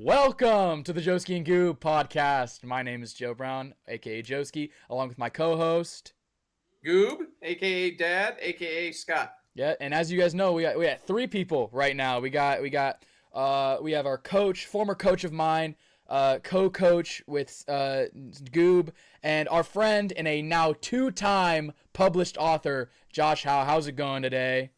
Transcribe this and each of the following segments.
Welcome to the Joski and Goob podcast. My name is Joe Brown, aka Joski, along with my co-host Goob, aka Dad, aka Scott. Yeah, and as you guys know, we got three people right now. We have our coach, former coach of mine, co-coach with Goob, and our friend and a now two-time published author, Josh Howe. How's it going today?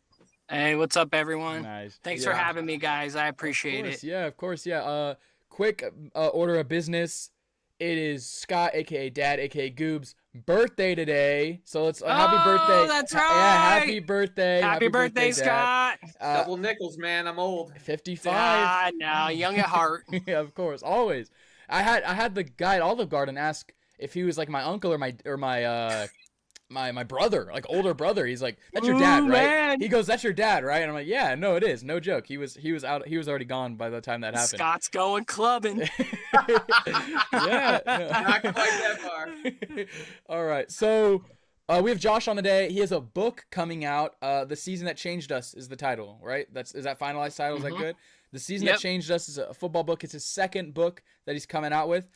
Hey, what's up, everyone? Nice. Thanks for having me, guys. I appreciate it. Yeah, of course. Yeah. Quick order of business. It is Scott, aka Dad, aka Goob's birthday today. So let's happy birthday. Oh, that's right. Yeah, happy birthday. Happy birthday, Scott. Double nickels, man. I'm old. 55. No, young at heart. Yeah, of course, always. I had the guy at Olive Garden ask if he was like my uncle or my brother, like older brother. He's like, "That's your dad, right?" Man. He goes, "That's your dad, right?" And I'm like, "Yeah, no, it is. No joke. He was already gone by the time that happened." Scott's going clubbing. Yeah. Not quite that far. All right. So we have Josh on today. He has a book coming out. The Season That Changed Us is the title, right? Is that finalized title? Is that good? The Season That Changed Us is a football book. It's his second book that he's coming out with.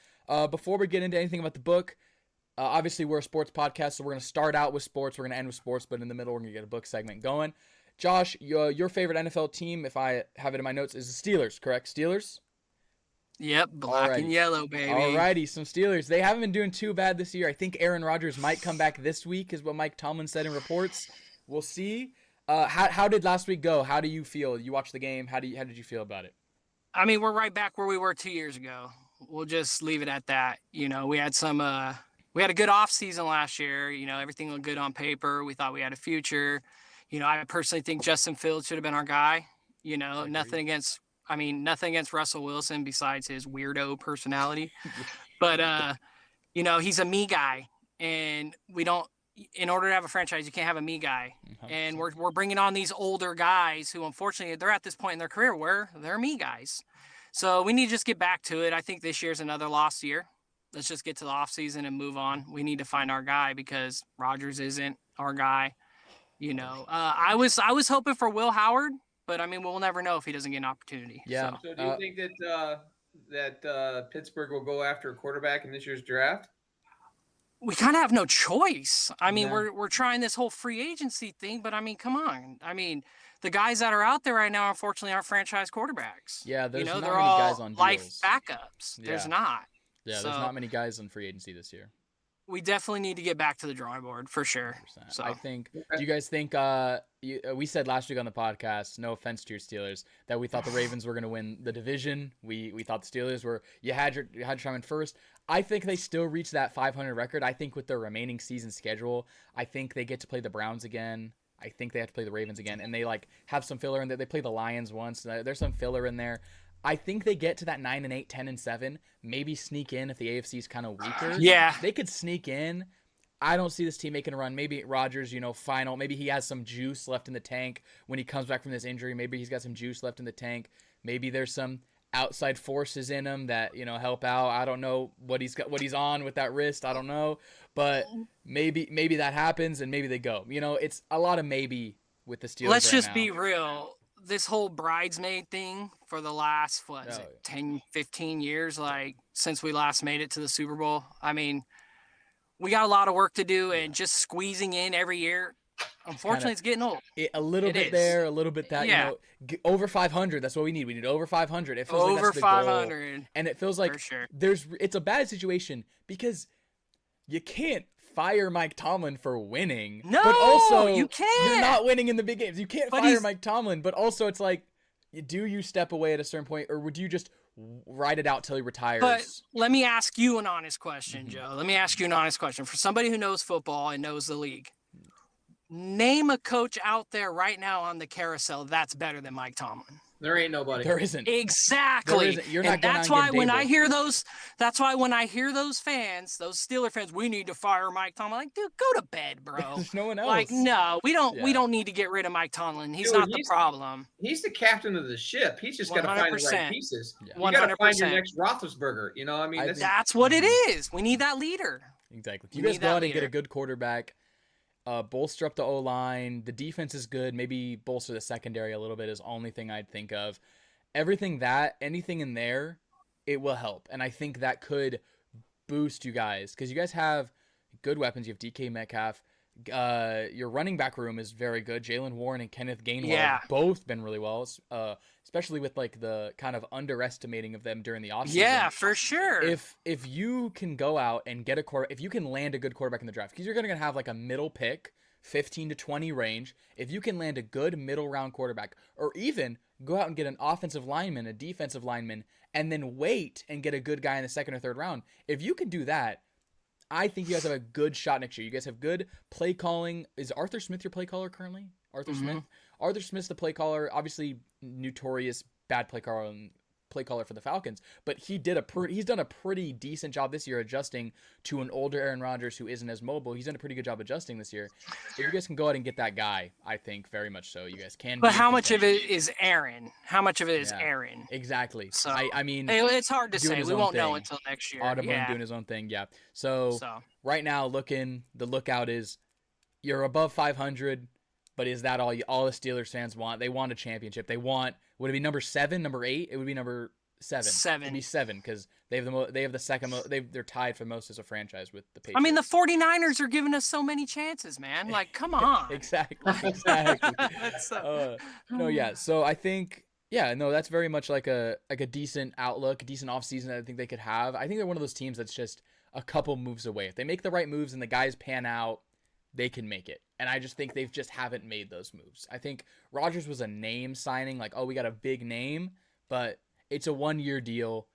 Before we get into anything about the book, obviously, we're a sports podcast, so we're going to start out with sports. We're going to end with sports, but in the middle, we're going to get a book segment going. Josh, your favorite NFL team, if I have it in my notes, is the Steelers, correct? Steelers? Yep, black and yellow, baby. Alrighty, some Steelers. They haven't been doing too bad this year. I think Aaron Rodgers might come back this week, is what Mike Tomlin said in reports. We'll see. How did last week go? How do you feel? You watched the game. How did you feel about it? I mean, we're right back where we were 2 years ago. We'll just leave it at that. You know, we had a good off season last year. You know, everything looked good on paper. We thought we had a future. You know, I personally think Justin Fields should have been our guy. You know, nothing against Russell Wilson besides his weirdo personality. But, you know, he's a me guy. And in order to have a franchise, you can't have a me guy. 100%. And we're bringing on these older guys who, unfortunately, they're at this point in their career where they're me guys. So we need to just get back to it. I think this year's another lost year. Let's just get to the offseason and move on. We need to find our guy because Rodgers isn't our guy. You know, I was hoping for Will Howard, but I mean, we'll never know if he doesn't get an opportunity. Yeah. So do you think that Pittsburgh will go after a quarterback in this year's draft? We kind of have no choice. I mean, we're trying this whole free agency thing, but I mean, come on. I mean, the guys that are out there right now, unfortunately, aren't franchise quarterbacks. Yeah, there's not they're many all guys on deals. Life backups. Yeah. There's not. Yeah, there's not many guys on free agency this year. We definitely need to get back to the drawing board for sure. 100%. So I think. Do you guys think? We said last week on the podcast, no offense to your Steelers, that we thought the Ravens were going to win the division. We thought the Steelers were. You had to try them first. I think they still reach that 500 record. I think with their remaining season schedule, I think they get to play the Browns again. I think they have to play the Ravens again, and they have some filler in there. They play the Lions once. There's some filler in there. I think they get to that 9-8, 10-7, maybe sneak in if the AFC is kind of weaker. Yeah, they could sneak in. I don't see this team making a run. Maybe Rodgers, final. Maybe he has some juice left in the tank when he comes back from this injury. Maybe he's got some juice left in the tank. Maybe there's some outside forces in him that help out. I don't know what he's on with that wrist. I don't know, but maybe that happens and maybe they go. It's a lot of maybe with the Steelers. Let's just now. be real. This whole bridesmaid thing for the last 10, 15 years, like since we last made it to the Super Bowl. I mean, we got a lot of work to do, and just squeezing in every year. Unfortunately, it's getting old. A little bit there, a little bit that. Yeah. Over 500. That's what we need. We need over 500. It feels over like that's the 500, goal. And it feels like for sure. It's a bad situation because you can't fire Mike Tomlin for winning. No, but also you can't. You're not winning in the big games. You can't fire Mike Tomlin. But also, it's like, do you step away at a certain point, or would you just ride it out till he retires? But let me ask you an honest question, Joe. Let me ask you an honest question. For somebody who knows football and knows the league, name a coach out there right now on the castellaw that's better than Mike Tomlin. There ain't nobody. There isn't. Exactly. There isn't. You're not going that's why when I hear those fans, those Steeler fans, we need to fire Mike Tomlin. Like, dude, go to bed, bro. There's no one else. Like, no, we don't need to get rid of Mike Tomlin. He's not the problem. He's the captain of the ship. He's just got to find the right pieces. Yeah. You got to find your next Roethlisberger. I mean, that's what it is. We need that leader. Exactly. You guys go out and get a good quarterback. Bolster up the O-line. The defense is good. Maybe bolster the secondary a little bit is the only thing I'd think of. Anything in there, it will help. And I think that could boost you guys because you guys have good weapons. You have DK Metcalf. Your running back room is very good. Jalen Warren and Kenneth Gainwell have both been really well, especially with like the kind of underestimating of them during the offseason. Yeah, for sure. If you can go out and get a if you can land a good quarterback in the draft, because you're going to have like a middle pick, 15 to 20 range. If you can land a good middle round quarterback, or even go out and get an offensive lineman, a defensive lineman, and then wait and get a good guy in the second or third round, if you can do that, I think you guys have a good shot next year. You guys have good play calling. Is Arthur Smith your play caller currently? Arthur Smith? Arthur Smith's the play caller, obviously notorious bad play caller for the Falcons, but he's done a pretty decent job this year adjusting to an older Aaron Rodgers who isn't as mobile. He's done a pretty good job adjusting this year. If you guys can go out and get that guy, I think very much so. You guys can. But how much of it is Aaron? How much of it is Aaron? Exactly. So I mean, it's hard to say. We won't know until next year. Audubon doing his own thing. Yeah. So right now, the lookout is you're above 500. But is that all the Steelers fans want? They want a championship. They want, would it be number 7, number 8? It would be number 7. It'd be 7 because they have the second they're tied for most as a franchise with the Patriots. I mean, the 49ers are giving us so many chances, man. Like, come on. Exactly. No, yeah. So I think, that's very much like a decent outlook, a decent offseason that I think they could have. I think they're one of those teams that's just a couple moves away. If they make the right moves and the guys pan out, they can make it. And I just think they've just haven't made those moves. I think Rodgers was a name signing, like, oh, we got a big name, but it's a 1-year deal.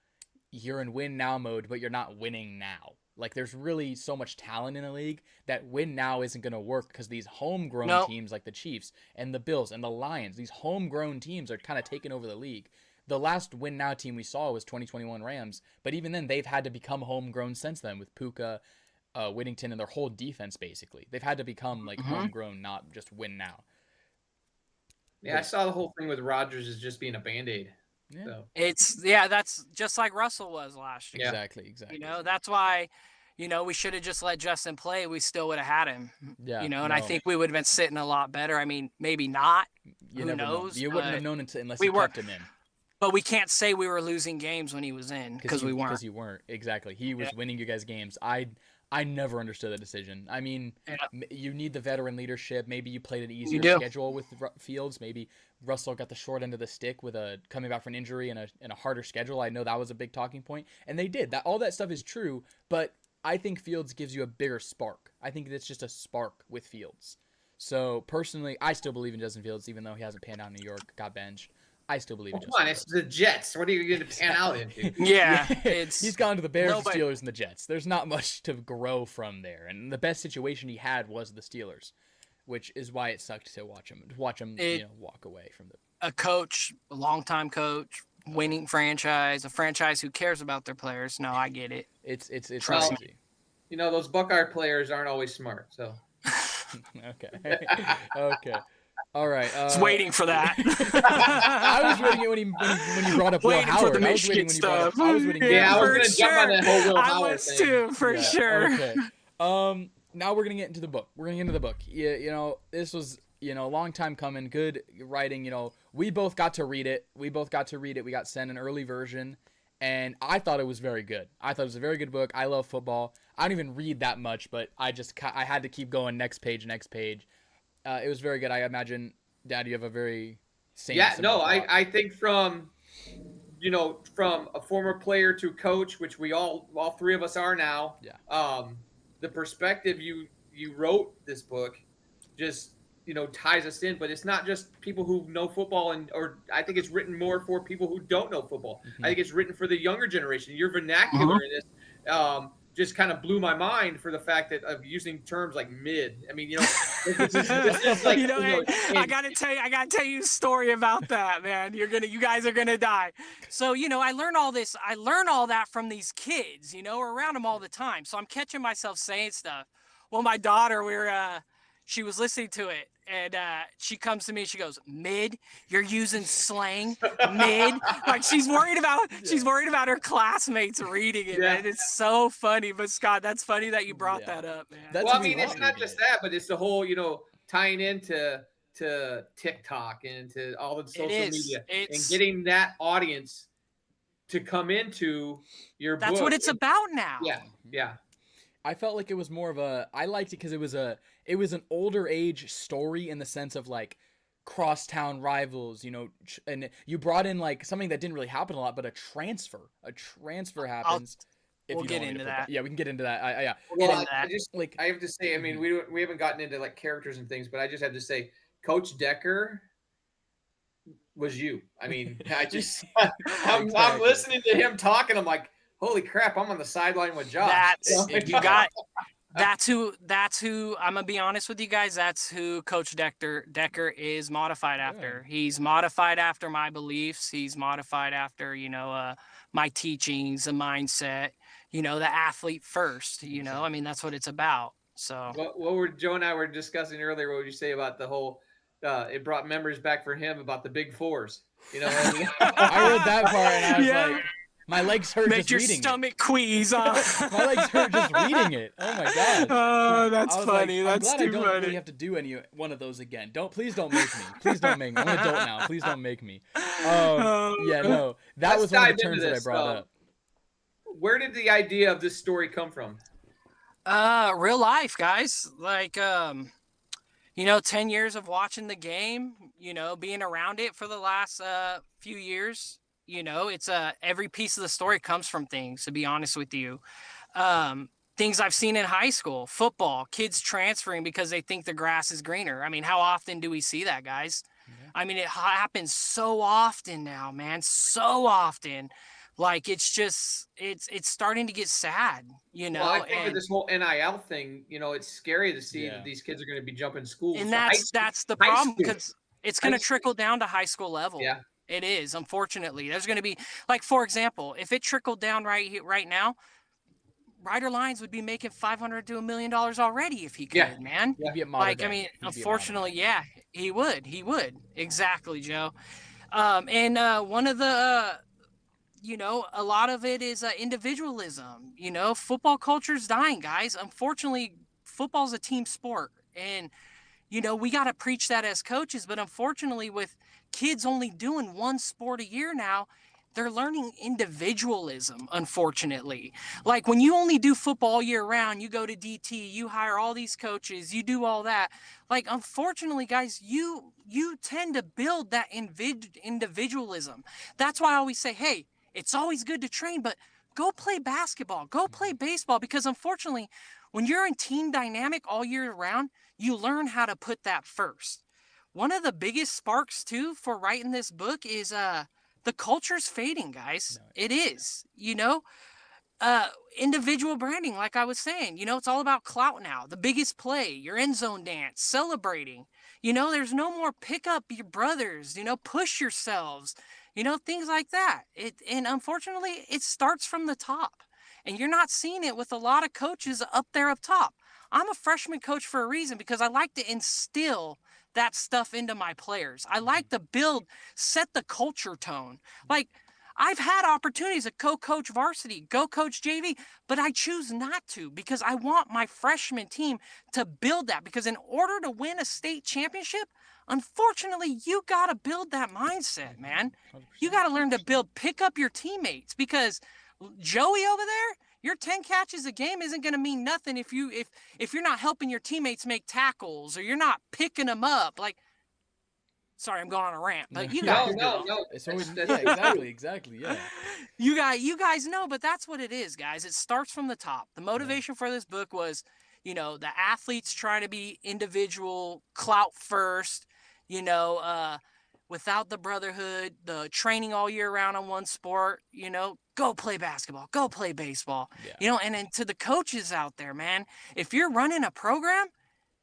You're in win now mode, but you're not winning now. Like, there's really so much talent in the league that win now isn't going to work because these homegrown teams like the Chiefs and the Bills and the Lions, these homegrown teams are kind of taking over the league. The last win now team we saw was 2021 Rams, but even then they've had to become homegrown since then with Puka, Whittington, and their whole defense. Basically they've had to become like homegrown, not just win now. I saw the whole thing with Rodgers as just being a band-aid. So. That's just like Russell was last year. Exactly. That's why we should have just let Justin play. We still would have had him. I think we would have been sitting a lot better. I mean, maybe not. Who knows? You wouldn't have known unless you kept him in. But we can't say we were losing games when he was in because we weren't. Because you weren't. Exactly. He was winning you guys games. I never understood that decision. I mean, you need the veteran leadership. Maybe you played an easier schedule with Fields. Maybe Russell got the short end of the stick with coming back from an injury and a harder schedule. I know that was a big talking point, and they did. All that stuff is true, but I think Fields gives you a bigger spark. I think it's just a spark with Fields. So personally, I still believe in Justin Fields, even though he hasn't panned out in New York, got benched. I still believe in Justin Fields. It's the Jets. What are you going to pan out into? He's gone to the Bears, the Steelers, and the Jets. There's not much to grow from there. And the best situation he had was the Steelers, which is why it sucked to watch him walk away from a coach, a longtime coach, winning franchise, a franchise who cares about their players. No, I get it. It's crazy. Those Buckeye players aren't always smart. So okay. All right. I was waiting for that. I was waiting when you brought up Will Howard. For the Michigan stuff. I was going to jump on that whole Will Howard thing. I was too, for sure. Okay. Now we're going to get into the book. This was, a long time coming. Good writing. We both got to read it. We got sent an early version, and I thought it was very good. I thought it was a very good book. I love football. I don't even read that much, but I had to keep going next page. It was very good. I imagine, Dad, you have a very same. Yeah, no, I think from a former player to coach, which we all three of us are now. Yeah. The perspective you wrote this book just ties us in, but it's not just people who know football or I think it's written more for people who don't know football. I think it's written for the younger generation. Your vernacular in this. Just kind of blew my mind for the fact that of using terms like mid. I mean, this is like, I gotta tell you a story about that, man. You guys are gonna die. So, I learn all this. I learn all that from these kids. We're around them all the time. So I'm catching myself saying stuff. Well, my daughter, she was listening to it, and she comes to me. She goes, "Mid, you're using slang, mid." Like she's worried about her classmates reading it. Yeah. Man. It's so funny. But Scott, that's funny that you brought that up, man. It's not just that, but it's the whole tying into TikTok and to all the social media and getting that audience to come into your That's book. what it's about now. Yeah, yeah. I felt like it was more of a. I liked it because it was an older age story in the sense of like crosstown rivals, and you brought in like something that didn't really happen a lot, but a transfer. A transfer happens. If We'll you don't get want me into to put that. Yeah, we can get into that. Yeah. Well, that. I just Like I have to say, I mean, we haven't gotten into like characters and things, but I just have to say, Coach Decker was you. I mean, I just I'm Exactly. listening to him talking. I'm like, holy crap! I'm on the sideline with Josh. That's Exactly. that's who I'm gonna be honest with you guys. That's who Coach Decker is modified after. He's modified after my beliefs. He's modified after my teachings, the mindset. The athlete first. I mean that's what it's about. So What were Joe and I were discussing earlier? What would you say about the whole? It brought memories back for him about the big fours. I read that part and I was like, my legs hurt make just your reading stomach queeze. My legs hurt just reading it. Oh my gosh. Oh, that's funny. Like, I'm That's glad I too don't funny. really have to do any one of those again. Please don't make me. Please don't make me. I'm an adult now. Please don't make me. Yeah, no. That Let's was one of dive the into terms that I this. brought up. Where did the idea of this story come from? Real life, guys. Like 10 years of watching the game, being around it for the last few years. It's every piece of the story comes from things, to be honest with you. Things I've seen in high school, football, kids transferring because they think the grass is greener. I mean, how often do we see that, guys? Yeah. I mean, it happens so often now, man, so often. Like it's starting to get sad, Well, I think with this whole NIL thing, it's scary to see that these kids are going to be jumping schools. And that's the problem, because it's going to trickle down to high school level. Yeah. It is, unfortunately. There's going to be, like, for example, if it trickled down right now, Ryder Lyons would be making $500 to $1 million already if he could, man. He'd be at like, I mean, unfortunately, yeah, he would. Exactly, Joe. And one of the, a lot of it is individualism. Football culture's dying, guys. Unfortunately, football's a team sport. And, we got to preach that as coaches. But unfortunately, with kids only doing one sport a year now, they're learning individualism, unfortunately. Like when you only do football year round, you go to DT, you hire all these coaches, you do all that. Like, unfortunately, guys, you tend to build that individualism. That's why I always say, hey, it's always good to train, but go play basketball, go play baseball, because unfortunately, when you're in team dynamic all year round, you learn how to put that first. One of the biggest sparks, too, for writing this book is the culture's fading, guys. It is, individual branding, like I was saying, it's all about clout now. The biggest play, your end zone dance, celebrating, there's no more pick up your brothers, push yourselves, things like that. And unfortunately, it starts from the top, and you're not seeing it with a lot of coaches up there up top. I'm a freshman coach for a reason, because I like to instill that stuff into my players. I like to set the culture tone. Like, I've had opportunities to co-coach varsity, go coach JV, but I choose not to, because I want my freshman team to build that. Because in order to win a state championship, unfortunately, you got to build that mindset, man. 100%. You got to learn to pick up your teammates, because Joey over there, your 10 catches a game isn't going to mean nothing if you're not helping your teammates make tackles, or you're not picking them up. Like, sorry, I'm going on a rant, but you guys no. Exactly. Yeah. You guys know, but that's what it is, guys. It starts from the top. The motivation for this book was, the athletes trying to be individual, clout first, without the brotherhood, the training all year round on one sport, go play basketball, go play baseball, and then to the coaches out there, man, if you're running a program,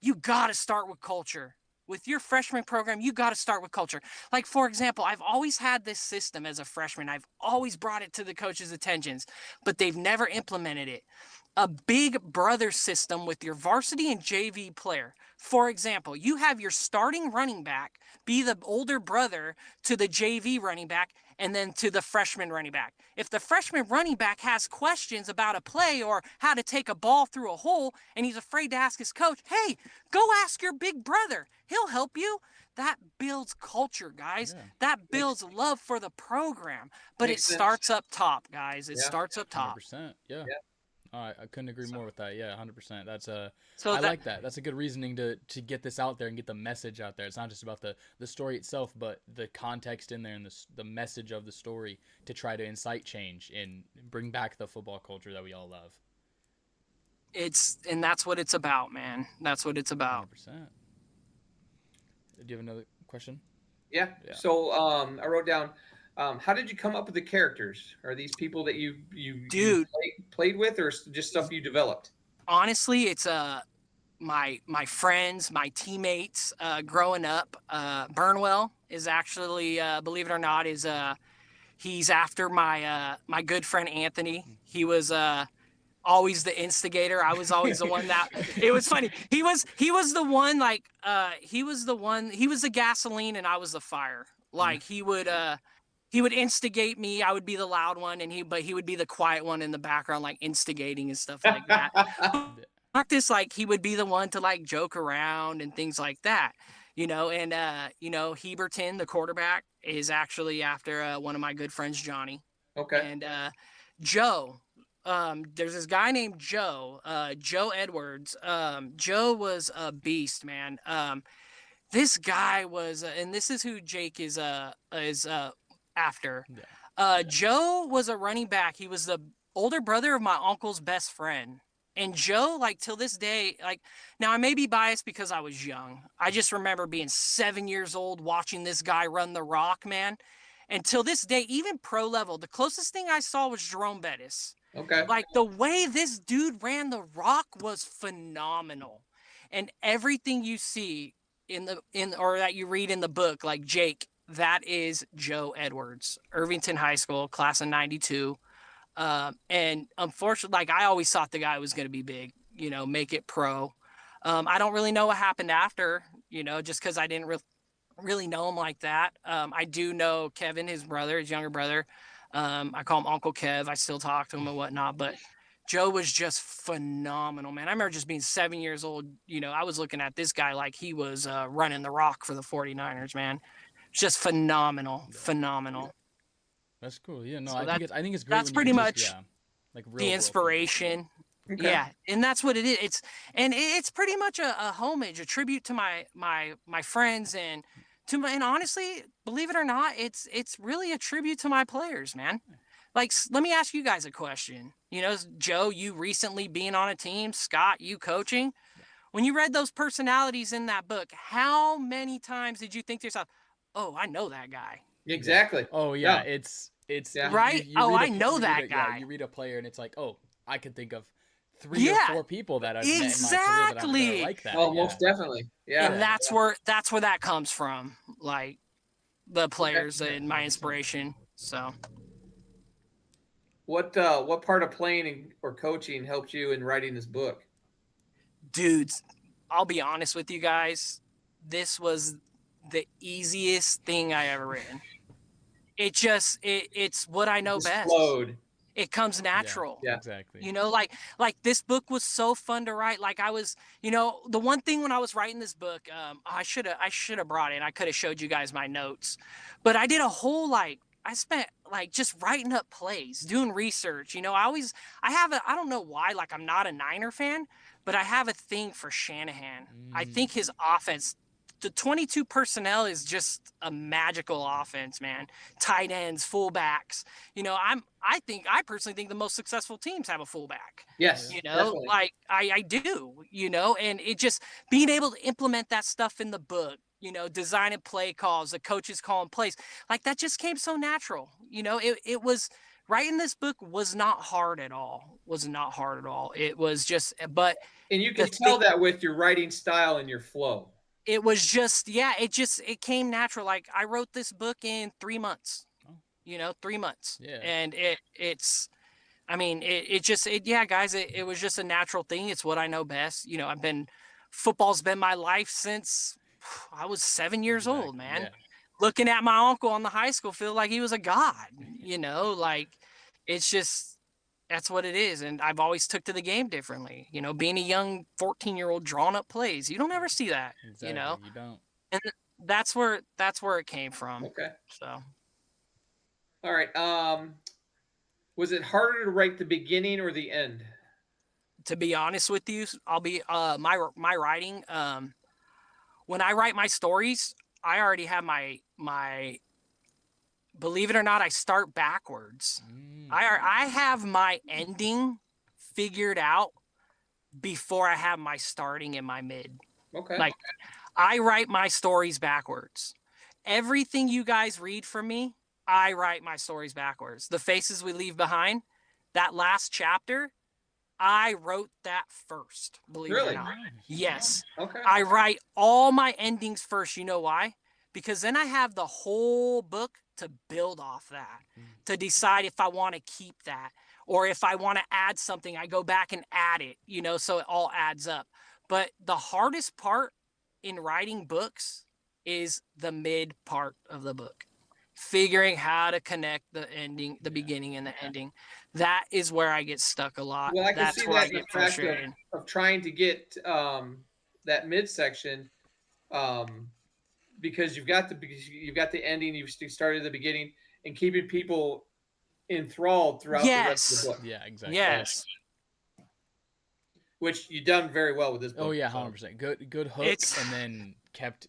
you got to start with culture. With your freshman program, you got to start with culture. Like, for example, I've always had this system as a freshman. I've always brought it to the coaches' attentions, but they've never implemented it. A big brother system with your varsity and JV player. For example, you have your starting running back be the older brother to the JV running back, and then to the freshman running back. If the freshman running back has questions about a play or how to take a ball through a hole and he's afraid to ask his coach, hey, go ask your big brother. He'll help you. That builds culture, guys. Yeah. That builds love for the program. But it Makes sense. starts up top, guys. It Yeah. starts up top. 100%. Yeah. I couldn't agree more with that. Yeah, 100%. That's like that. That's a good reasoning to get this out there and get the message out there. It's not just about the story itself, but the context in there and the message of the story to try to incite change and bring back the football culture that we all love. And that's what it's about, man. That's what it's about. 100%. Do you have another question? Yeah. So I wrote down, how did you come up with the characters? Are these people that you played with, or just stuff you developed? Honestly, it's my friends, my teammates growing up. Burnwell is actually, believe it or not, he's after my good friend Anthony. He was always the instigator. I was always the one that it was funny. He was the one he was the gasoline and I was the fire. Like he would instigate me. I would be the loud one and he would be the quiet one in the background, like instigating and stuff like that. Practice, like he would be the one to like joke around and things like that, and Heberton, the quarterback, is actually after one of my good friends, Johnny. Okay. And Joe, there's this guy named Joe Edwards. Joe was a beast, man. This guy was, and this is who Jake is after. Joe was a running back. He was the older brother of my uncle's best friend. And Joe, like till this day, like now I may be biased because I was young. I just remember being 7 years old watching this guy run the rock, man. And till this day, even pro level, the closest thing I saw was Jerome Bettis. Okay. Like the way this dude ran the rock was phenomenal. And everything you see or that you read in the book, like Jake, that is Joe Edwards, Irvington High School, class of 92. And unfortunately, like I always thought the guy was going to be big, make it pro. I don't really know what happened after, just because I didn't really know him like that. I do know Kevin, his younger brother. I call him Uncle Kev. I still talk to him and whatnot, but Joe was just phenomenal, man. I remember just being 7 years old. I was looking at this guy like he was running the rock for the 49ers, man. Just phenomenal. That's cool. Yeah, no, So I think it's great. That's pretty much like real the inspiration. Okay. Yeah, and that's what it is. It's pretty much a homage, a tribute to my friends and and honestly, believe it or not, it's really a tribute to my players, man. Like, let me ask you guys a question. Joe, you recently being on a team, Scott, you coaching. When you read those personalities in that book, how many times did you think to yourself, "Oh, I know that guy"? Exactly. Oh yeah, Yeah. it's right. I know that guy. Yeah, you read a player and it's like, oh, I could think of 3 or 4 people that I've met in my career that are like that. Oh, most definitely. Yeah. And that's where that comes from, like the players and my inspiration. So, What part of playing or coaching helped you in writing this book? dudes, I'll be honest with you guys. This was the easiest thing I ever written. It's what I know Just best. flowed. It comes natural. Yeah. Exactly. Like this book was so fun to write. Like I was, the one thing when I was writing this book, I should have brought it. I could have showed you guys my notes, but I did a whole I spent just writing up plays, doing research. I don't know why, I'm not a Niner fan, but I have a thing for Shanahan. I think his offense, the 22 personnel is just a magical offense, man. Tight ends, fullbacks. I personally think the most successful teams have a fullback. Yes. Definitely. I do, and it just being able to implement that stuff in the book, designing play calls, the coaches calling plays, that just came so natural. It was writing this book was not hard at all. It was just, but. And you can tell that with your writing style and your flow. It was just, it came natural. Like I wrote this book in 3 months, 3 months. Yeah. And guys, it was just a natural thing. It's what I know best. Football's been my life since I was 7 years old, man. Yeah. looking at my uncle on the high school field like he was a god, like it's just, that's what it is. And I've always took to the game differently, being a young 14-year-old drawing up plays. You don't ever see that, Exactly. You don't. and that's where it came from. Okay. So. All right. Was it harder to write the beginning or the end? To be honest with you, I'll be my writing. When I write my stories, I already have my believe it or not, I start backwards. I have my ending figured out before I have my starting and my mid. Okay. Like I write my stories backwards. Everything you guys read from me, I write my stories backwards. The faces we leave behind, that last chapter, I wrote that first. Believe it or not. Yes. Okay. I write all my endings first. You know why? Because then I have the whole book to build off that, to decide if I want to keep that, or if I want to add something, I go back and add it, so it all adds up. But the hardest part in writing books is the mid part of the book, figuring how to connect the ending, the beginning and the ending. That is where I get stuck a lot. Well, I can That's see where that I get the fact frustrated. of trying to get that midsection, because you've got the ending, you've started at the beginning, and keeping people enthralled throughout the rest of the book. Yeah, exactly. Yes. Which you've done very well with this book. Oh yeah, 100%. Good hook, It's- and then kept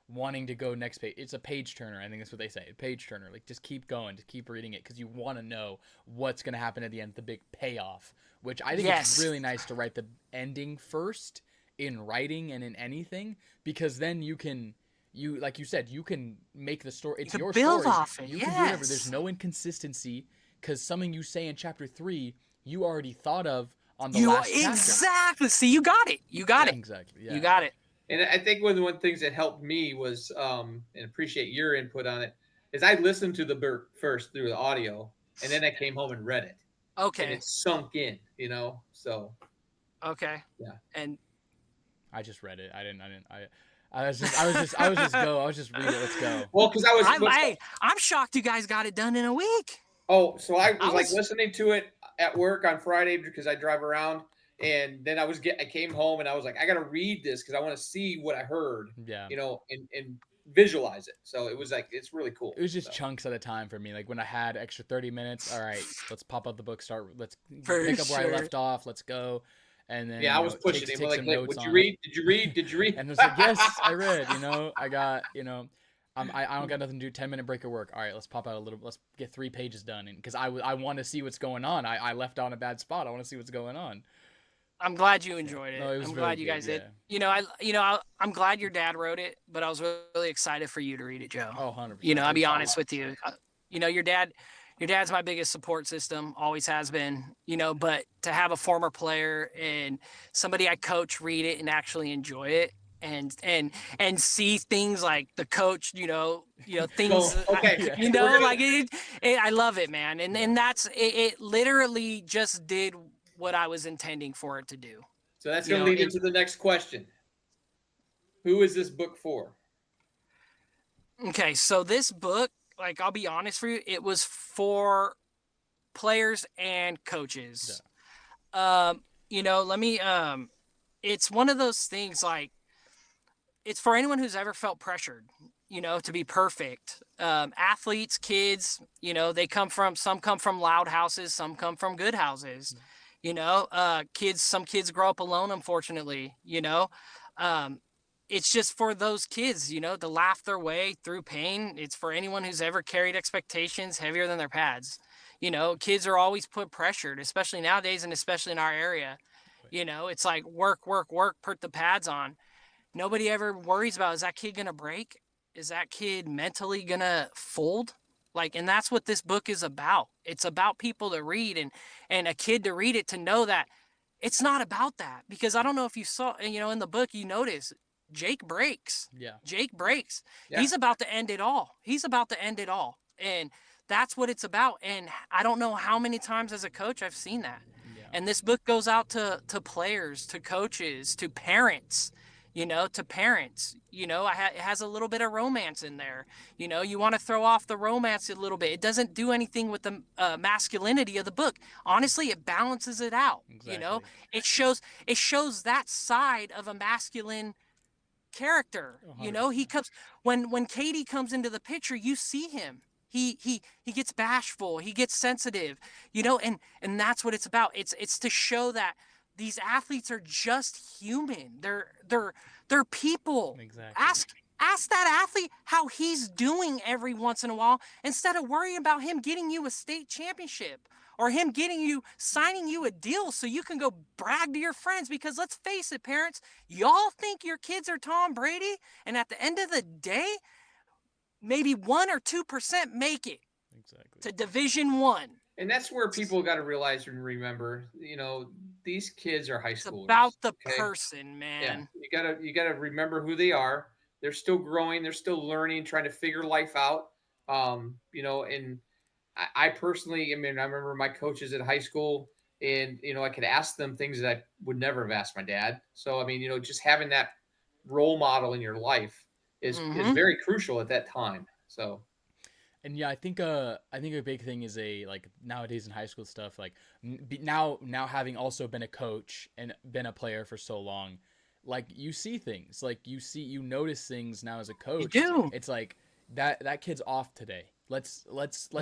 wanting to go next page. It's a page turner. I think that's what they say. A page turner. Like just keep going, just keep reading it because you want to know what's going to happen at the end, the big payoff. Which I think it's really nice to write the ending first in writing and in anything, because then you like you said, you can make the story. It's your build story. off it. You can do whatever. There's no inconsistency because something you say in chapter 3 you already thought of on the last chapter. Exactly. See, you got it. You got it. Exactly. Yeah. You got it. And I think one of the things that helped me was, and appreciate your input on it, is I listened to the book first through the audio, and then I came home and read it. Okay. And it sunk in, so. Okay. Yeah. And I just read it. I was just read it. Let's go. Well, because I'm shocked you guys got it done in a week. Oh, so I was listening to it at work on Friday because I drive around, and then I came home and I was like, I got to read this because I want to see what I heard. Yeah. And visualize it. So it was like, it's really cool. It was just chunks at a time for me. Like when I had extra 30 minutes, all right, let's pop up the book, let's pick up where I left off, let's go. And then I was pushing take it. Like, notes would you read? Did you read? Did you read? And I was like, yes, I read. I got, I don't got nothing to do. 10-minute break at work. All right, let's pop out a little. Let's get 3 pages done. And because I want to see what's going on. I left on a bad spot. I want to see what's going on. I'm glad you enjoyed it. No, it was I'm really glad you guys good, did. I'm glad your dad wrote it, but I was really excited for you to read it, Joe. Oh, 100%. I'll be honest with you. Your dad's my biggest support system, always has been, but to have a former player and somebody I coach read it and actually enjoy it and see things like the coach, things, okay. I love it, man. And that's, it literally just did what I was intending for it to do. So that's going to lead into the next question. Who is this book for? Okay. So this book, like, I'll be honest for you, it was for players and coaches. Yeah. It's one of those things, like, it's for anyone who's ever felt pressured, to be perfect. Athletes, kids, some come from loud houses, some come from good houses. Some kids grow up alone, unfortunately, it's just for those kids, to laugh their way through pain. It's for anyone who's ever carried expectations heavier than their pads. Kids are always put pressured, especially nowadays and especially in our area. It's like work, put the pads on. Nobody ever worries about, is that kid going to break? Is that kid mentally going to fold? And that's what this book is about. It's about people to read and a kid to read it, to know that it's not about that. Because I don't know if you saw, in the book, you notice Jake breaks. Yeah. Jake breaks. Yeah. He's about to end it all. And that's what it's about. And I don't know how many times as a coach I've seen that. Yeah. And this book goes out to players, to coaches, to parents, to parents. It has a little bit of romance in there. You want to throw off the romance a little bit. It doesn't do anything with the masculinity of the book. Honestly, it balances it out. Exactly. It shows that side of a masculine character. Oh, He 100%. comes when Katie comes into the picture, you see him. He gets bashful, he gets sensitive, and that's what it's about. It's to show that these athletes are just human. They're people. Exactly. Ask that athlete how he's doing every once in a while, instead of worrying about him getting you a state championship or him signing you a deal so you can go brag to your friends. Because let's face it, parents, y'all think your kids are Tom Brady, and at the end of the day, maybe 1 or 2% make it Exactly. to Division One. And that's where people got to realize and remember, these kids are high It's schoolers. about the okay? person, man. Yeah, you gotta remember who they are. They're still growing. They're still learning, trying to figure life out. And I personally, I mean, I remember my coaches at high school, and I could ask them things that I would never have asked my dad. So I mean, just having that role model in your life is very crucial at that time. So And yeah, I think a big thing is like nowadays in high school stuff, like now having also been a coach and been a player for so long, like you see things, like you notice things now as a You coach. do. It's like that kid's off today. Let's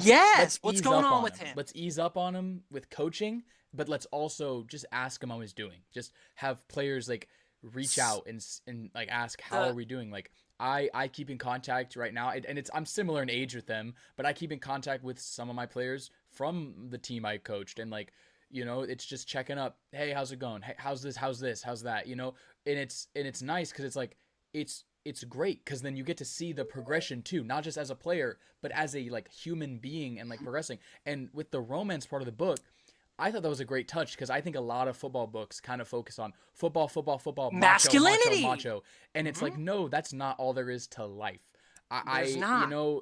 Yes. What's ease going up on on with him. him? Let's ease up on him with coaching, but let's also just ask him how he's doing. Just have players like reach out and like ask how The are we doing. Like I keep in contact right now, and I'm similar in age with them, but I keep in contact with some of my players from the team I coached, and like it's just checking up. Hey, how's it going? Hey, how's this? How's this? How's that? And it's nice because it's like it's great because then you get to see the progression too, not just as a player, but as a like human being and like progressing. And with the romance part of the book, I thought that was a great touch because I think a lot of football books kind of focus on football, football, football, macho, macho, masculinity. macho, and it's like no, that's not all there is to life. There's I not.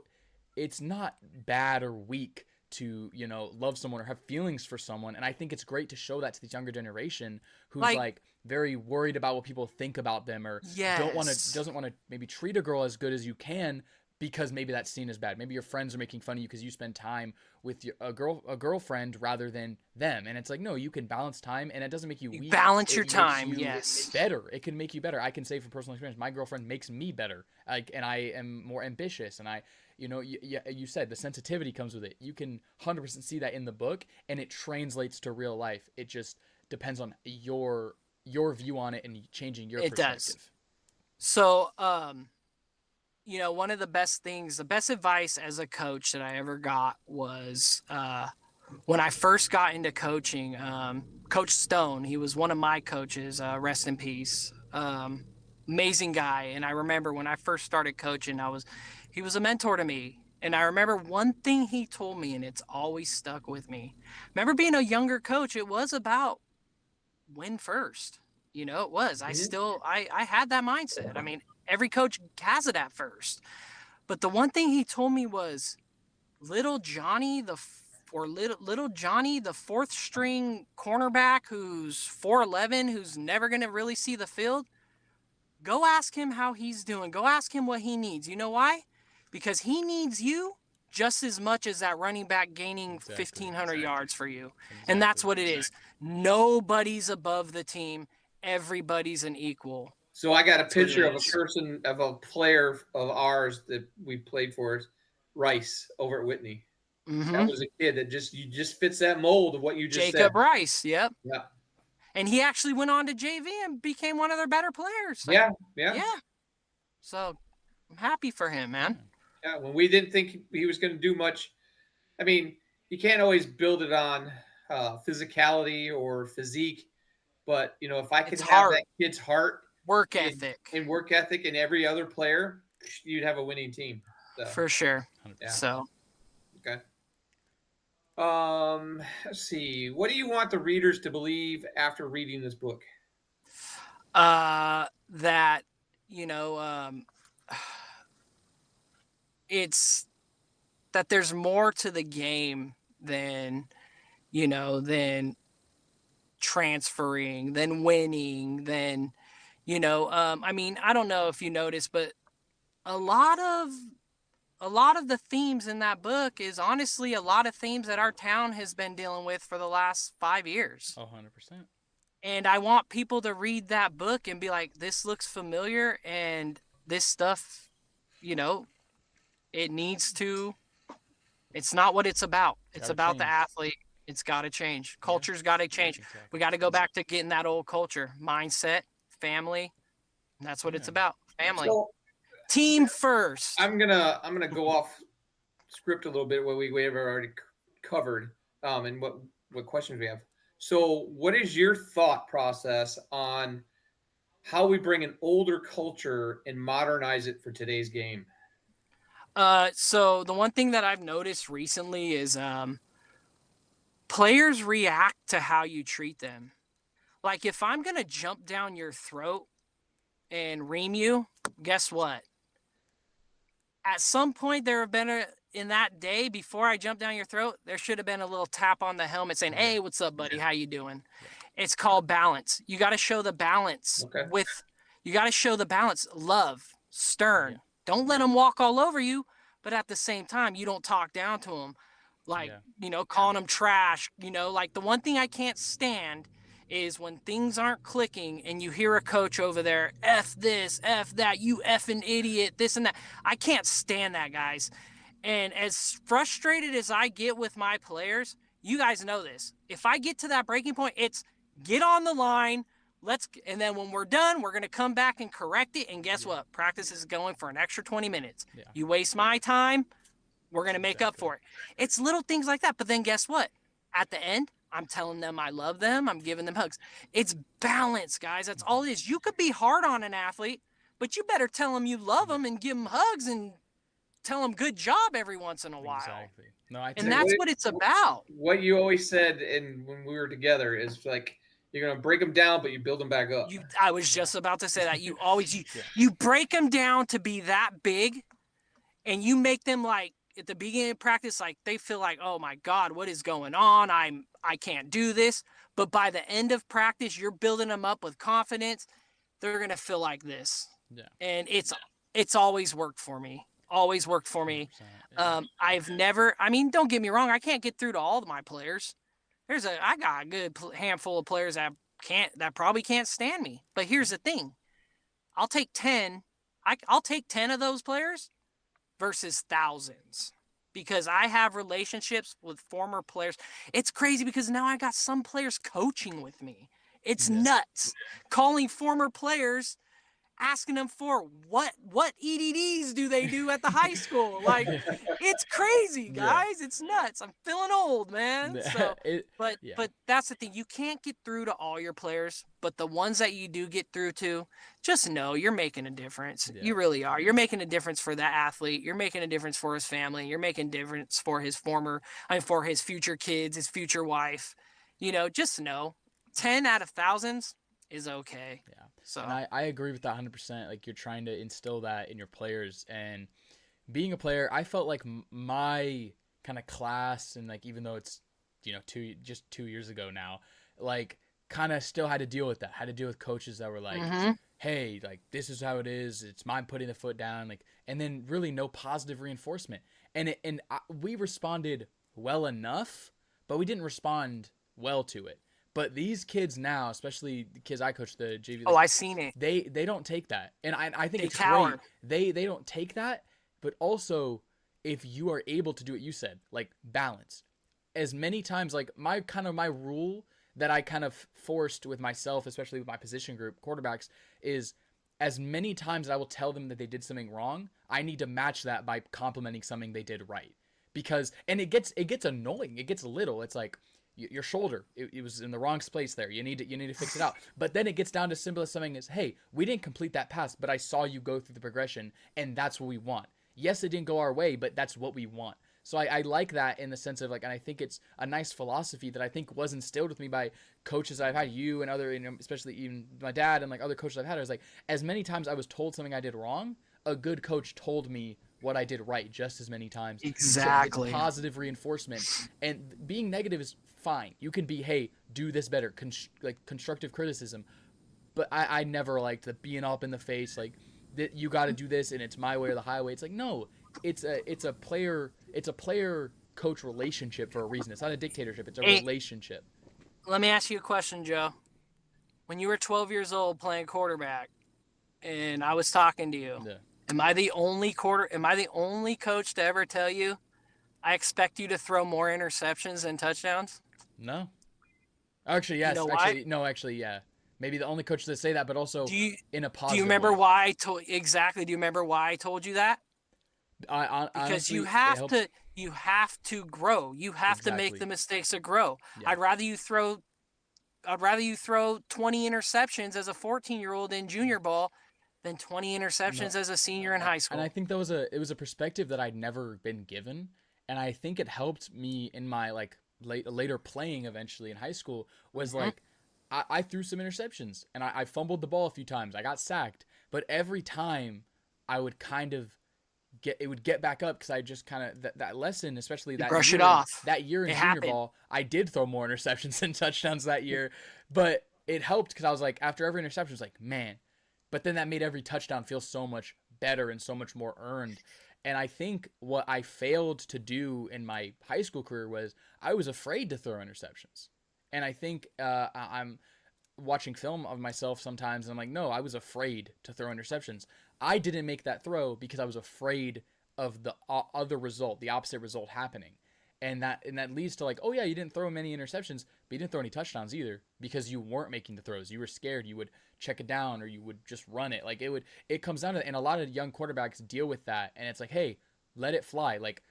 it's not bad or weak to love someone or have feelings for someone, and I think it's great to show that to this younger generation who's Like, like very worried about what people think about them or yes. doesn't want to maybe treat a girl as good as you can because maybe that's seen as bad. Maybe your friends are making fun of you because you spend time with a girlfriend rather than them. And it's like, no, you can balance time, and it doesn't make you You weak. balance your It makes time. you Yes. better. It can make you better. I can say from personal experience, my girlfriend makes me better. Like, and I am more ambitious, and you said the sensitivity comes with it. You can 100% see that in the book, and it translates to real life. It just depends on your view on it and changing your It does. perspective. So, one of the best advice as a coach that I ever got was when I first got into coaching. Coach Stone, he was one of my coaches. Rest in peace. Amazing guy. And I remember when I first started coaching, he was a mentor to me. And I remember one thing he told me, and it's always stuck with me. Remember being a younger coach, it was about win first. It was. I had that mindset. I mean, every coach has it at first. But the one thing he told me was little Johnny little Johnny, the fourth string cornerback who's 4'11", who's never gonna really see the field. Go ask him how he's doing. Go ask him what he needs. You know why? Because he needs you just as much as that running back gaining 1,500 yards for you. And that's what it is. Nobody's above the team. Everybody's an equal. So I got a That's what it picture of is. a player of ours that we played for, Rice, over at Whitney. That was a kid that just fits that mold of what you just said. Jacob Rice, yep. Yeah. And he actually went on to JV and became one of their better players. Yeah. So I'm happy for him, man. Yeah. When we didn't think he was going to do much, I mean, you can't always build it on physicality or physique, but if I could It's have heart. that kid's heart, Work ethic. and work ethic in every other player, you'd have a winning team. So, For sure. yeah. So Okay. Let's see. What do you want the readers to believe after reading this book? that, it's that there's more to the game than transferring, than winning, than, I mean, I don't know if you noticed, but a lot of the themes in that book is honestly a lot of themes that our town has been dealing with for the last 5 years. 100%. And I want people to read that book and be like, this looks familiar, and this stuff, you know, it needs to, it's not what it's about. It's about the athlete. It's got to change. Culture's got to change. Exactly. We got to go back to getting that old culture, mindset, family. And that's what it's about. Family. So Team first. I'm gonna go off script a little bit what we have already covered, and what questions we have. So, what is your thought process on how we bring an older culture and modernize it for today's game? So the one thing that I've noticed recently is players react to how you treat them. Like if I'm gonna jump down your throat and ream you, guess what? At some point there have been in that day before I jumped down your throat, there should have been a little tap on the helmet saying, "Hey, what's up, buddy? How you doing?" It's called balance. You got to show the balance you got to show the balance, love, stern. Don't let them walk all over you, but at the same time, you don't talk down to them. Like, calling them trash, like the one thing I can't stand is when things aren't clicking and you hear a coach over there, F this, F that, you effing idiot, this and that. I can't stand that, guys. And as frustrated as I get with my players, you guys know this. If I get to that breaking point, it's get on the line, and then when we're done, we're going to come back and correct it. And guess what? Practice is going for an extra 20 minutes. You waste my time, we're going to make up for it. It's little things like that. But then guess what? At the end, I'm telling them I love them. I'm giving them hugs. It's balance, guys. That's all it is. You could be hard on an athlete, but you better tell them you love them and give them hugs and tell them good job every once in a while. Exactly. No, and that's what it's about. What you always said, and when we were together, is like you're gonna break them down, but you build them back up. I was just about to say that. You always you break them down to be that big, and you make them like at the beginning of practice, like they feel like, oh my God, what is going on? I can't do this. But by the end of practice, you're building them up with confidence. They're gonna feel like this. Yeah. And it's always worked for me. Always worked for me. I've never, don't get me wrong, I can't get through to all of my players. I got a good handful of players that probably can't stand me. But here's the thing. I'll take 10 of those players versus thousands, because I have relationships with former players. It's crazy because now I got some players coaching with me. It's nuts. Calling former players, asking them for what EDDs do they do at the high school. Like, it's crazy, guys. It's nuts. I'm feeling old, man. So, but that's the thing. You can't get through to all your players, but the ones that you do get through to, just know you're making a difference. You really are. You're making a difference for that athlete. You're making a difference for his family. You're making a difference for his for his future kids, his future wife. Just know 10 out of thousands is okay. Yeah. So and I agree with that 100%. Like, you're trying to instill that in your players. And being a player, I felt like my kind of class, and like even though it's 2 years ago now, like kind of still had to deal with that. Had to deal with coaches that were like, hey, like this is how it is. It's mine putting the foot down. Like, and then really no positive reinforcement. And we responded well enough, but we didn't respond well to it. But these kids now, especially the kids I coach, the JV. I seen it. They don't take that, and I think it's cower. Great. They don't take that, but also if you are able to do what you said, like balance, as many times, like my rule that I kind of forced with myself, especially with my position group quarterbacks, is as many times I will tell them that they did something wrong, I need to match that by complimenting something they did right, because it gets annoying. It gets little. It's like, your shoulder, it was in the wrong place there. You need to fix it out. But then it gets down to simple as something as, hey, we didn't complete that pass, but I saw you go through the progression, and that's what we want. Yes, it didn't go our way, but that's what we want. So I like that in the sense of like, and I think it's a nice philosophy that I think was instilled with me by coaches I've had, you and other, especially even my dad and like other coaches I've had. I was like, as many times I was told something I did wrong, a good coach told me what I did right just as many times. Exactly. So it's positive reinforcement. And being negative is fine. You can be, hey, do this better. Constructive criticism. but I never liked the being up in the face, like that you got to do this and it's my way or the highway. It's like, no, it's a player coach relationship for a reason. It's not a dictatorship. It's a Hey, relationship. let me ask you a question, Joe. When you were 12 years old playing quarterback, and I was talking to you, Yeah. am I the only coach to ever tell you I expect you to throw more interceptions than touchdowns? No. Actually, You yes. know why? Actually, no. Actually, yeah. Maybe the only coach to say that, but also Do you in a do you positive remember way. why I told exactly? Do you remember why I told you that? Because Honestly, it helps. you have to grow. You have to make Exactly. the mistakes to grow. Yeah. I'd rather you throw 20 interceptions as a 14-year-old in junior ball than 20 No. interceptions as a senior in high And I school. think that was a perspective that I'd never been given, and I think it helped me in my like later playing eventually in high school. Was Mhm. like I threw some interceptions and I fumbled the ball a few times. I got sacked, but every time I would kind of get back up because I just kind of that lesson, especially You brush it off. that year in It junior happened. ball, I did throw more interceptions than touchdowns that year, but it helped because I was like, after every interception, I was like, man. But then that made every touchdown feel so much better and so much more earned. And I think what I failed to do in my high school career was I was afraid to throw interceptions. And I think I'm watching film of myself sometimes and I'm like, no, I was afraid to throw interceptions. I didn't make that throw because I was afraid of the other result, the opposite result happening. And that leads to like, oh yeah, you didn't throw many interceptions, but you didn't throw any touchdowns either because you weren't making the throws. You were scared. You would check it down or you would just run it. Like it comes down to that. And a lot of young quarterbacks deal with that. And it's like, hey, let it fly. Like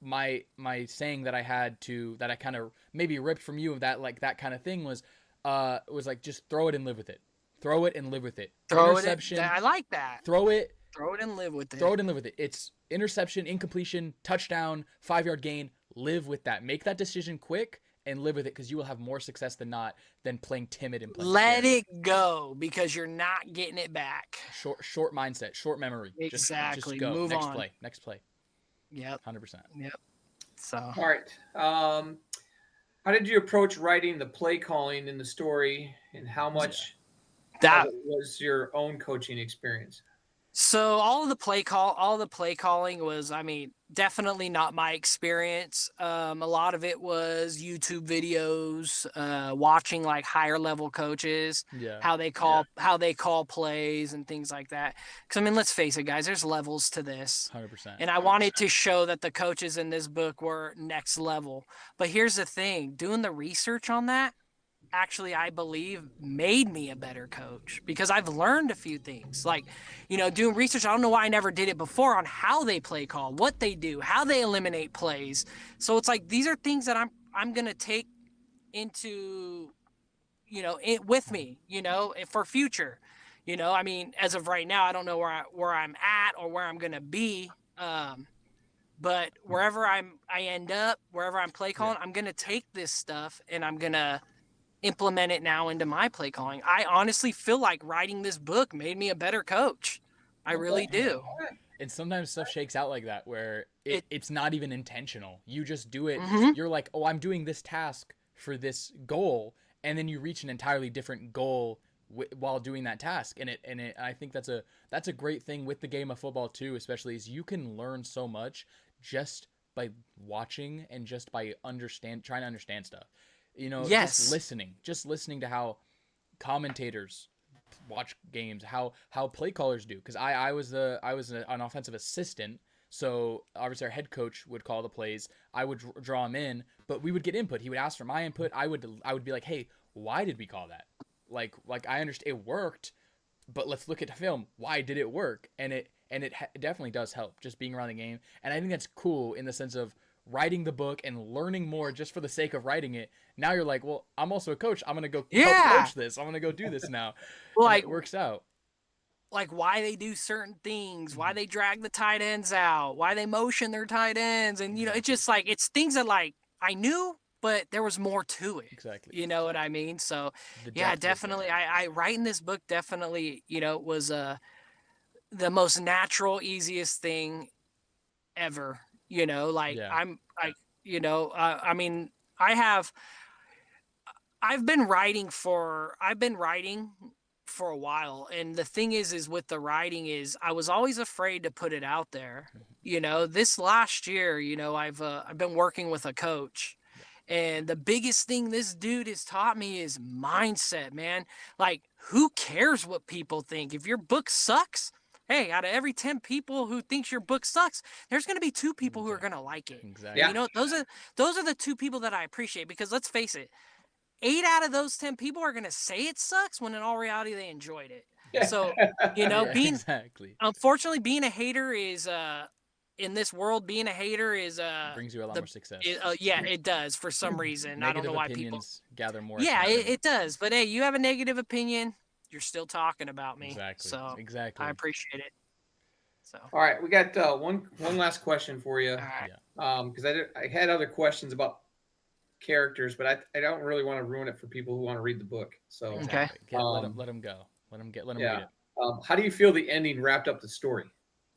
my saying that I had to that I kind of maybe ripped from you of that like that kind of thing was like just throw it and live with it. Throw it and live with it. Throw it. Interception, I like that. throw it, Throw it and live with throw it. it and live with it. It's interception, incompletion, touchdown, 5 yard gain. Live with that. Make that decision quick and live with it because you will have more success than not than playing timid and playing Let scared. it go because you're not getting it back. Short mindset, short memory. Just Exactly. go. Move Next on. play. Next play. Yep. 100%. Yep. So All right. How did you approach writing the play calling in the story, and how much of that it was your own coaching experience? So all the play calling was, I mean, definitely not my experience. A lot of it was YouTube videos, watching like higher level coaches, Yeah. how they call plays and things like that. Because I mean, let's face it, guys, there's levels to this, 100%. and I wanted to show that the coaches in this book were next level. But here's the thing: doing the research on that actually, I believe, made me a better coach because I've learned a few things. Like, doing research, I don't know why I never did it before on how they play call, what they do, how they eliminate plays. So it's like these are things that I'm gonna take into with me, for future. I mean, as of right now, I don't know where I'm at or where I'm gonna be. But I end up, wherever I'm play calling, I'm gonna take this stuff and I'm gonna implement it now into my play calling. I honestly feel like writing this book made me a better coach. I really Okay. do. And sometimes stuff shakes out like that where it's not even intentional. You just do it. Mm-hmm. You're like, oh, I'm doing this task for this goal, and then you reach an entirely different goal while doing that task. And I think that's a great thing with the game of football too, especially is you can learn so much just by watching and just by trying to understand stuff. Yes. Just listening to how commentators watch games, how play callers do. Because an offensive assistant, so obviously our head coach would call the plays. I would draw him in, but we would get input. He would ask for my input. I would be like, hey, why did we call that? Like I understand it worked, but let's look at the film. Why did it work? And it definitely does help just being around the game. And I think that's cool in the sense of writing the book and learning more just for the sake of writing it. Now you're like, well, I'm also a coach. I'm gonna go help Yeah. coach this. I'm gonna go do this now. Well, And like it works out. like why they do certain things, why Mhm. they drag the tight ends out, why they motion their tight ends, and it's just like it's things that like I knew, but there was more to it. Exactly. You know what I mean? So The yeah, depth was there. definitely. I writing this book definitely, was the most natural, easiest thing ever. Like Yeah. I'm like, I mean, I have I've been writing for a while, and the thing is with the writing is I was always afraid to put it out there. You know, this last year, you know, I've been working with a coach, and the biggest thing this dude has taught me is mindset, man. Like, who cares what people think? If your book sucks, hey, out of every 10 people who thinks your book sucks, there's going to be 2 people who are going to like it. Exactly. You know, those are the 2 people that I appreciate, because let's face it, 8 out of those 10 people are going to say it sucks when in all reality they enjoyed it. So, you know, Yeah, exactly. unfortunately, being a hater is, in this world, being a hater is, Brings you a lot more success. yeah, it does for some reason. I don't know Negative why people. opinions gather more Yeah, attention. it does. But hey, you have a negative opinion, you're still talking about me. Exactly. So Exactly. I appreciate it. So. All right, we got one last question for you. All right. Yeah. Because I had other questions about characters, but I don't really want to ruin it for people who want to read the book. So Okay. Let him go. Let him read it. How do you feel the ending wrapped up the story?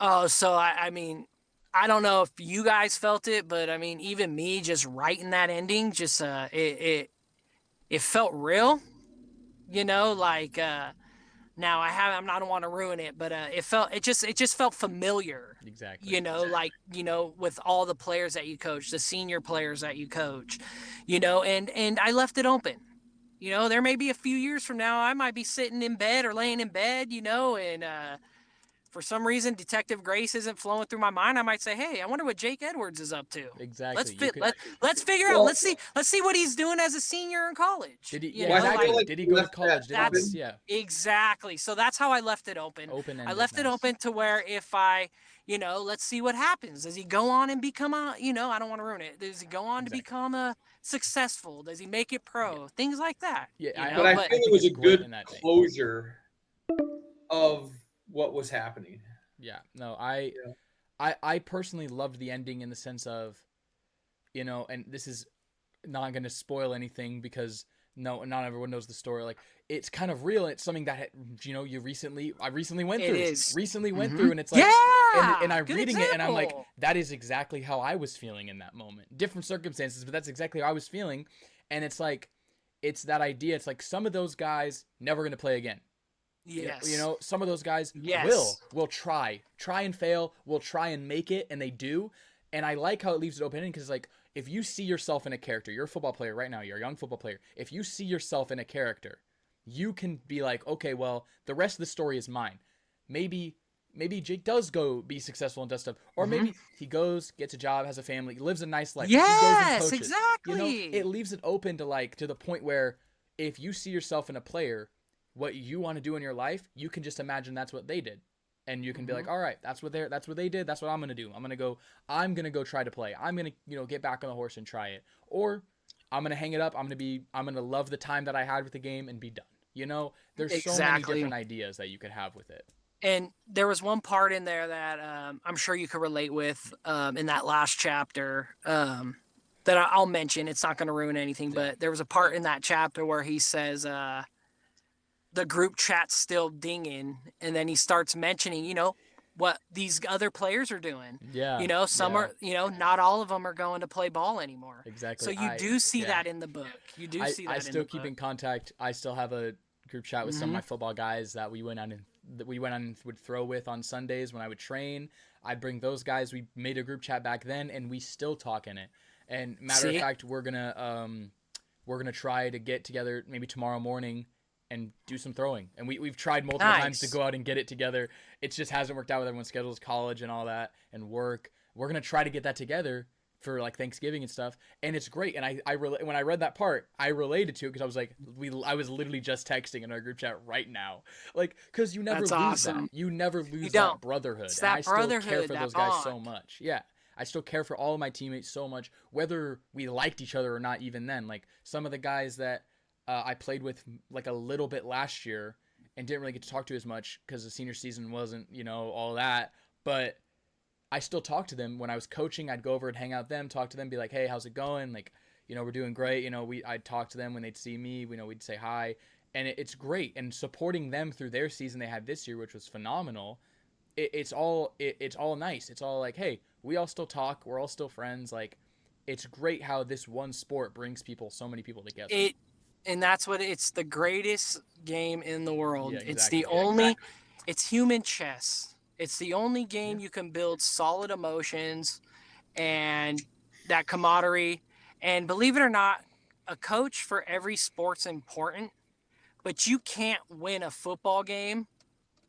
Oh, so I mean, I don't know if you guys felt it, but I mean, even me just writing that ending, just it felt real, you know, like now I don't want to ruin it, but it just felt familiar. Exactly. You know, like, you know, with all the players that you coach, the senior players that you coach, you know, and I left it open. You know, there may be a few years from now I might be sitting in bed or laying in bed, you know, and for some reason Detective Grace isn't flowing through my mind. I might say, hey, I wonder what Jake Edwards is up to. Exactly. Let's figure out. Let's see what he's doing as a senior in college. Did he? You Yeah, know, exactly. like, Did he go to college? That's Yeah. exactly. So that's how I left it open. Open-ended. I left it nice. open to where if I, you know, let's see what happens. Does he go on and become a, you know, I don't want to ruin it. Does he go on to become a successful? Does he make it pro? Yeah. Things like that. Yeah, you know, But I but feel it think was it's a great good in that vein. closure of what was happening. Yeah. No, I personally loved the ending in the sense of, you know, and this is not going to spoil anything because not everyone knows the story. Like, it's kind of real. It's something that, you know, I recently went It through. is. Recently went through, and it's like, yeah, and I'm good reading it, and I'm like, example. that is exactly how I was feeling in that moment. Different circumstances, but that's exactly how I was feeling. And it's like, it's that idea. It's like some of those guys never going to play again. Yes. You know, some of those guys Yes. will try and fail, will try and make it, and they do. And I like how it leaves it open ended because, like, if you see yourself in a character, you're a football player right now, you're a young football player. If you see yourself in a character, you can be like, okay, well, the rest of the story is mine. Maybe Jake does go be successful and does stuff, or maybe he goes, gets a job, has a family, lives a nice life. Yes, he goes and coaches. exactly. You know, it leaves it open to, like, to the point where if you see yourself in a player, what you want to do in your life, you can just imagine that's what they did. And you can be like, all right, that's what they did. That's what I'm going to do. I'm going to go try to play. I'm going to, you know, get back on the horse and try it. Or I'm going to hang it up. I'm going to love the time that I had with the game and be done. You know, there's so many different ideas that you could have with it. And there was one part in there that I'm sure you could relate with in that last chapter that I'll mention. It's not going to ruin anything, but there was a part in that chapter where he says, the group chat's still dinging, and then he starts mentioning, you know, what these other players are doing. Yeah. You know, some are, you know, not all of them are going to play ball anymore. Exactly. So you do see that in the book. You do see that I in still the keep book. in contact. I still have a group chat with some of my football guys that we went on and would throw with on Sundays when I would train. I'd bring those guys. We made a group chat back then, and we still talk in it. And matter of fact, we're gonna try to get together maybe tomorrow morning and do some throwing. And we've tried multiple times to go out and get it together. It just hasn't worked out with everyone's schedules, college and all that, and work. We're going to try to get that together for, like, Thanksgiving and stuff. And it's great. And when I read that part, I related to it because I was like, I was literally just texting in our group chat right now. Like, because you never lose that. You never lose that brotherhood. It's that brotherhood, still care for those bond. guys so much. Yeah. I still care for all of my teammates so much, whether we liked each other or not even then. Like, some of the guys that I played with, like, a little bit last year and didn't really get to talk to as much because the senior season wasn't, you know, all that. But I still talk to them when I was coaching. I'd go over and hang out with them, talk to them, be like, hey, how's it going? Like, you know, we're doing great. You know, I'd talk to them when they'd see me. You know, we'd say hi. And it's great. And supporting them through their season they had this year, which was phenomenal. It's all nice. It's all like, hey, we all still talk. We're all still friends. Like, it's great how this one sport brings so many people together. And that's what it's the greatest game in the world. Yeah, It's exactly. the only, it's human chess. It's the only game you can build solid emotions and that camaraderie. And believe it or not, a coach for every sport's important, but you can't win a football game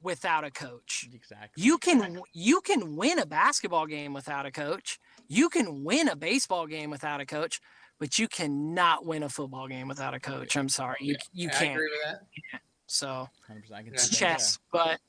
without a coach. Exactly. You can win a basketball game without a coach. You can win a baseball game without a coach, but you cannot win a football game without a coach. I'm sorry. You I can't. agree with that. So 100%. I can it's see that, chess, but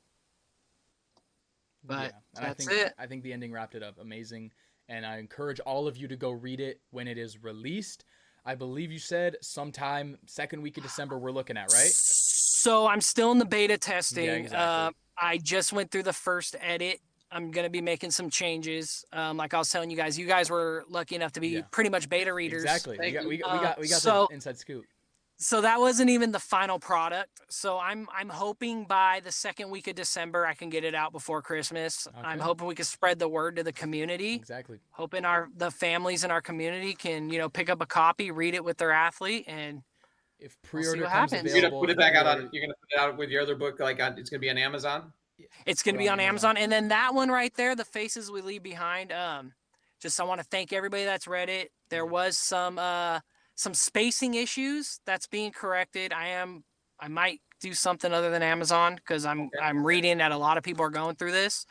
yeah. And that's I think the ending wrapped it up amazing. And I encourage all of you to go read it when it is released. I believe you said sometime second week of December we're looking at, right? So I'm still in the beta testing. Yeah, exactly. I just went through the first edit. I'm going to be making some changes. Like I was telling you guys were lucky enough to be Yeah. pretty much beta readers. Exactly. Thank you. We got So- the inside scoop. So that wasn't even the final product. So I'm hoping by the second week of December I can get it out before Christmas. I'm Okay. hoping we can spread the word to the community. Exactly. Hoping the families in our community can, pick up a copy, read it with their athlete, and If We'll see pre-order what comes happens. You're gonna available, put it if back out pre-order- on. You're gonna put it out with your other book, it's gonna be on Amazon. it's going to Put be on on Amazon. Amazon. And then that one right there, The Faces We Leave Behind. Just I want to thank everybody that's read it. There was some spacing issues that's being corrected. I might do something other than Amazon because I'm reading that a lot of people are going through this.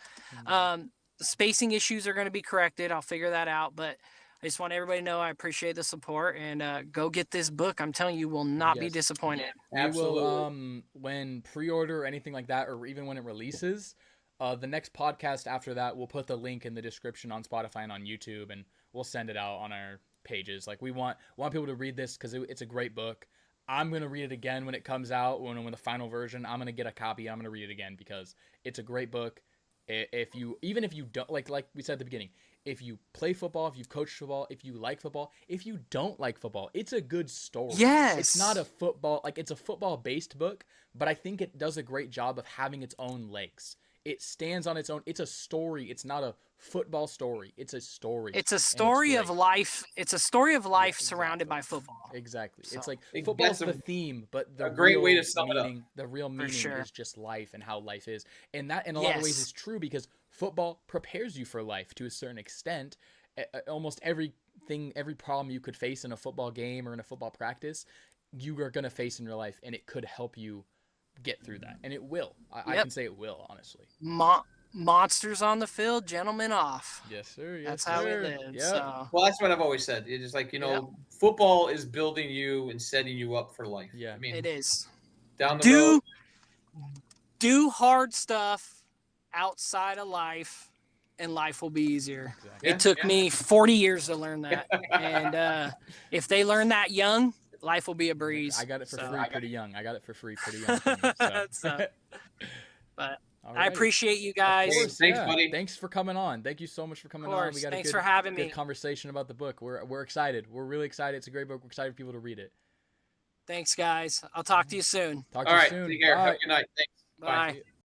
The spacing issues are going to be corrected. I'll figure that out. But I just want everybody to know I appreciate the support and go get this book. I'm telling you, you will not be Yes. disappointed. We Absolutely. will when pre-order or anything like that, or even when it releases, the next podcast after that, we'll put the link in the description on Spotify and on YouTube, and we'll send it out on our pages. Like we want people to read this because it's a great book. I'm gonna read it again when it comes out, when the final version. I'm gonna get a copy. I'm gonna read it again because it's a great book. If you don't like we said at the beginning, if you play football, if you've coached football, if you like football, if you don't like football, it's a good story. Yes. It's not a football, it's a football based book, but I think it does a great job of having its own legs. It stands on its own. It's a story. It's not a football story. It's a story. It's a story of great. life. It's a story of life exactly. surrounded by football. Exactly. So, It's like That's football's a- the theme, but the a great real way to sum it up. meaning, the real meaning sure. is just life and how life is. And that in a lot of ways Yes. is true because football prepares you for life to a certain extent. Almost everything, every problem you could face in a football game or in a football practice, you are going to face in your life, and it could help you get through that. And it will. I Yep. can say it will, honestly. Monsters on the field, gentlemen off. Yes, sir. Yes, That's sir. how we live. Yep. So Well, that's what I've always said. It's just like football is building you and setting you up for life. Yeah. I mean, it is. down the road. Do hard stuff outside of life, and life will be easier. Exactly. It took me 40 years to learn that, and if they learn that young, life will be a breeze. I got it for So- free pretty young. I got it for free pretty young. From you, so. So, but All I right. appreciate you Of guys. course, Thanks, buddy. Thanks for coming on. Thank you so much for coming Of on. course. We got Thanks a good, for having good me. conversation about the book. We're excited. We're really excited. It's a great book. We're excited for people to read it. Thanks, guys. I'll talk to you soon. Talk All to right. you soon. Take care. Bye. Have a good night. Thanks. Bye. See ya.